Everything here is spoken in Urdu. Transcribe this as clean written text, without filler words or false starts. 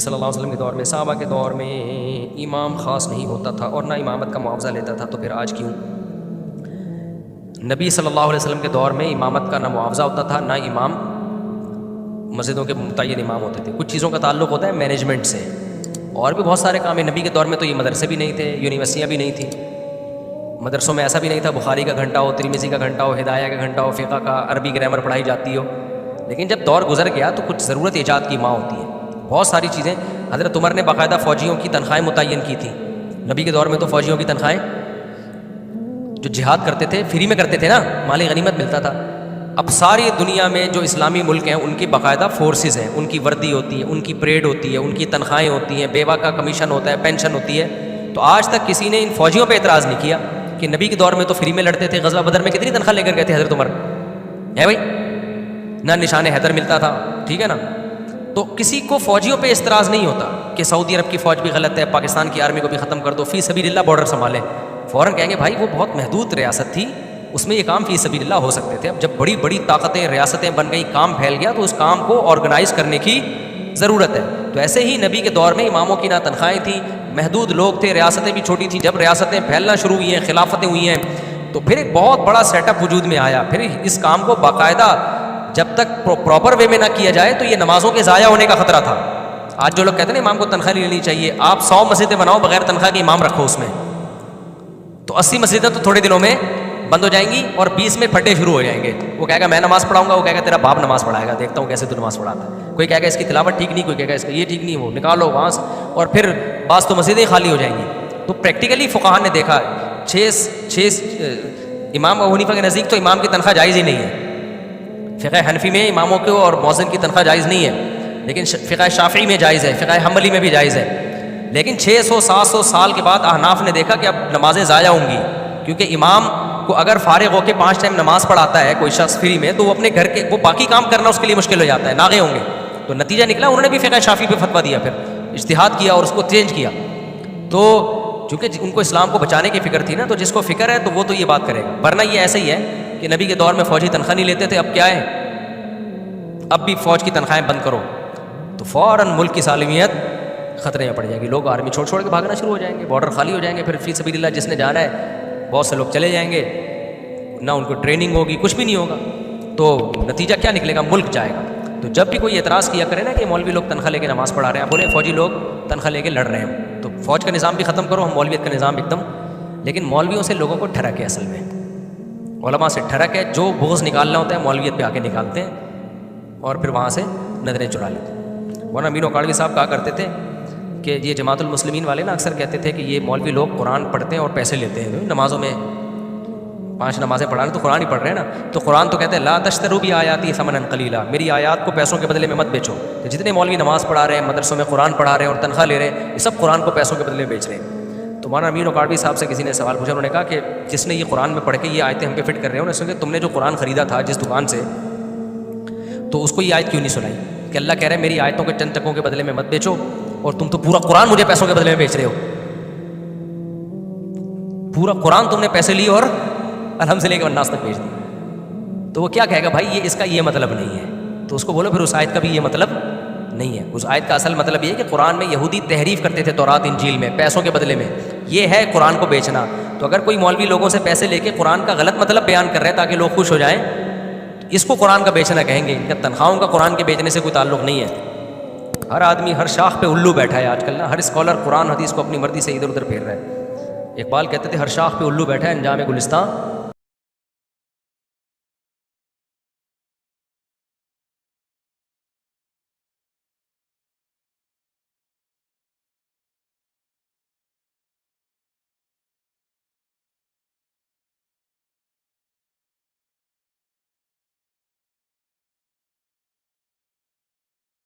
صلی اللہ علیہ وسلم کے دور میں، صحابہ کے دور میں امام خاص نہیں ہوتا تھا اور نہ امامت کا معاوضہ لیتا تھا، تو پھر آج کیوں؟ نبی صلی اللہ علیہ وسلم کے دور میں امامت کا نہ معاوضہ ہوتا تھا، نہ امام مسجدوں کے متعین امام ہوتے تھے۔ کچھ چیزوں کا تعلق ہوتا ہے مینجمنٹ سے، اور بھی بہت سارے کام ہیں۔ نبی کے دور میں تو یہ مدرسے بھی نہیں تھے، یونیورسٹیاں بھی نہیں تھیں، مدرسوں میں ایسا بھی نہیں تھا بخاری کا گھنٹہ ہو، ترمذی کا گھنٹہ ہو، ہدایہ کا گھنٹہ ہو، فقہ کا، عربی گرامر پڑھائی جاتی ہو۔ لیکن جب دور گزر گیا تو کچھ ضرورت ایجاد کی ماں ہوتی ہے، بہت ساری چیزیں۔ حضرت عمر نے باقاعدہ فوجیوں کی تنخواہیں متعین کی تھیں۔ نبی کے دور میں تو فوجیوں کی تنخواہیں جو جہاد کرتے تھے فری میں کرتے تھے نا، مالی غنیمت ملتا تھا۔ اب ساری دنیا میں جو اسلامی ملک ہیں ان کی باقاعدہ فورسز ہیں، ان کی وردی ہوتی ہے، ان کی پریڈ ہوتی ہے، ان کی تنخواہیں ہوتی ہیں، بیوہ کا کمیشن ہوتا ہے، پینشن ہوتی ہے۔ تو آج تک کسی نے ان فوجیوں پہ اعتراض نہیں کیا کہ نبی کے دور میں تو فری میں لڑتے تھے، غزوہ بدر میں کتنی تنخواہ لے کر گئے تھے حضرت عمر، ہے بھائی؟ نہ نشان حیدر ملتا تھا، ٹھیک ہے نا؟ تو کسی کو فوجیوں پہ اعتراض نہیں ہوتا کہ سعودی عرب کی فوج بھی غلط ہے، پاکستان کی آرمی کو بھی ختم کر دو، فی سبیل اللہ بارڈر سنبھالیں۔ فوراً کہیں گے بھائی وہ بہت محدود ریاست تھی، اس میں یہ کام فی سبیل اللہ ہو سکتے تھے۔ اب جب بڑی بڑی طاقتیں ریاستیں بن گئی، کام پھیل گیا، تو اس کام کو آرگنائز کرنے کی ضرورت ہے۔ تو ایسے ہی نبی کے دور میں اماموں کی نہ تنخواہیں تھیں، محدود لوگ تھے، ریاستیں بھی چھوٹی تھیں۔ جب ریاستیں پھیلنا شروع ہوئی ہیں، خلافتیں ہوئی ہیں، تو پھر ایک بہت بڑا سیٹ اپ وجود میں آیا۔ پھر اس کام کو باقاعدہ جب تک پراپر وے میں نہ کیا جائے تو یہ نمازوں کے ضائع ہونے کا خطرہ تھا۔ آج جو لوگ کہتے ہیں نا امام کو تنخواہ نہیں لینی چاہیے، آپ 100 مسجدیں بناؤ بغیر تنخواہ کے امام رکھو، اس میں تو 80 مسجدیں تو تھوڑے دنوں میں بند ہو جائیں گی اور 20 میں پھٹے شروع ہو جائیں گے۔ وہ کہے گا میں نماز پڑھاؤں گا، وہ کہے گا تیرا باپ نماز پڑھائے گا، دیکھتا ہوں کیسے تو نماز پڑھاتا ہے۔ کوئی کہے گا اس کی تلاوت ٹھیک نہیں، کوئی کہے گا اس کا یہ ٹھیک نہیں، وہ نکالو وہاں سے، اور پھر بعض تو مسجدیں خالی ہو جائیں گی۔ تو پریکٹیکلی فقہاء نے دیکھا امام ابو حنیفہ کے نزدیک تو امام کی تنخواہ جائز ہی نہیں ہے۔ فقہ حنفی میں اماموں کو اور مؤذن کی تنخواہ جائز نہیں ہے، لیکن فقہ شافعی میں جائز ہے، فقہ حنبلی میں بھی جائز ہے۔ لیکن 600-700 سال کے بعد احناف نے دیکھا کہ اب نمازیں ضائع ہوں گی، کیونکہ امام کو اگر فارغ ہو کے 5 ٹائم نماز پڑھاتا ہے کوئی شخص فری میں، تو وہ اپنے گھر کے وہ باقی کام کرنا اس کے لیے مشکل ہو جاتا ہے، ناغے ہوں گے۔ تو نتیجہ نکلا انہوں نے بھی فقہ شافعی پہ فتویٰ دیا، پھر اجتہاد کیا اور اس کو چینج کیا۔ تو چونکہ ان کو اسلام کو بچانے کی فکر تھی نا، تو جس کو فکر ہے تو وہ تو یہ بات کرے گا، ورنہ یہ ایسے ہی ہے کہ نبی کے دور میں فوجی تنخواہ نہیں لیتے تھے، اب کیا ہے، اب بھی فوج کی تنخواہیں بند کرو تو فوراً ملک کی سالمیت خطرے میں پڑ جائے گی، لوگ آرمی چھوڑ چھوڑ کے بھاگنا شروع ہو جائیں گے، بارڈر خالی ہو جائیں گے، پھر فی سبیل اللہ جس نے جانا ہے بہت سے لوگ چلے جائیں گے، نہ ان کو ٹریننگ ہوگی، کچھ بھی نہیں ہوگا۔ تو نتیجہ کیا نکلے گا، ملک جائے گا۔ تو جب بھی کوئی اعتراض کیا کرے نا کہ مولوی لوگ تنخواہ لے کے نماز پڑھا رہے ہیں، بولے فوجی لوگ تنخواہ لے کے لڑ رہے ہیں، تو فوج کا نظام بھی ختم کرو، ہم مولویت کا نظام ایک دم۔ لیکن مولویوں سے لوگوں کو ٹھڑک ہے، اصل میں علماء سے ٹھڑک ہے، جو بغض نکالنا ہوتا ہے مولویت پہ آ کے نکالتے ہیں اور پھر وہاں سے نظریں چرا لیتے ہیں۔ ورنہ امین اکاڑوی صاحب کہا کرتے تھے کہ یہ جماعت المسلمین والے نا اکثر کہتے تھے کہ یہ مولوی لوگ قرآن پڑھتے ہیں اور پیسے لیتے ہیں نمازوں میں، 5 نمازیں پڑھا رہے تو قرآن ہی پڑھ رہے ہیں نا، تو قرآن تو کہتے ہیں لا تشتروا بآیاتی ثمنا قلیلا، میری آیات کو پیسوں کے بدلے میں مت بیچو۔ تو جتنے مولوی نماز پڑھا رہے ہیں، مدرسوں میں قرآن پڑھا رہے ہیں اور تنخواہ لے رہے ہیں، یہ سب قرآن کو پیسوں کے بدلے میں بیچ رہے ہیں۔ تو مولانا امین اکاڑوی صاحب سے کسی نے سوال پوچھا، انہوں نے کہا کہ جس نے یہ قرآن میں پڑھ کے یہ آیتیں ہم پہ فٹ کر رہے ہیں، انہوں نے تم نے جو قرآن خریدا تھا جس دکان سے، تو اس کو یہ آیت کیوں نہیں سنائی کہ اللہ کہہ رہے ہیں میری آیتوں کے چند ٹکوں کے بدلے میں مت بیچو، اور تم تو پورا قرآن مجھے پیسوں کے بدلے میں بیچ رہے ہو، پورا قرآن تم نے پیسے لیے اور الحمد سے لے کے الناس تک بیچ دی۔ تو وہ کیا کہے گا بھائی یہ اس کا یہ مطلب نہیں ہے، تو اس کو بولو پھر اس آیت کا بھی یہ مطلب نہیں ہے۔ اس آیت کا اصل مطلب یہ ہے کہ قرآن میں یہودی تحریف کرتے تھے تورات انجیل میں پیسوں کے بدلے میں، یہ ہے قرآن کو بیچنا۔ تو اگر کوئی مولوی لوگوں سے پیسے لے کے قرآن کا غلط مطلب بیان کر رہے ہیں تاکہ لوگ خوش ہو جائیں، اس کو قرآن کا بیچنا کہیں گے۔ ان کا تنخواہوں کا قرآن کے بیچنے سے کوئی تعلق نہیں ہے۔ ہر آدمی ہر شاخ پہ الو بیٹھا ہے آج کل نا، ہر اسکالر قرآن حدیث کو اپنی مرضی سے ادھر ادھر پھیر رہا ہے۔ اقبال کہتے تھے ہر شاخ پہ الو بیٹھا ہے انجام گلستان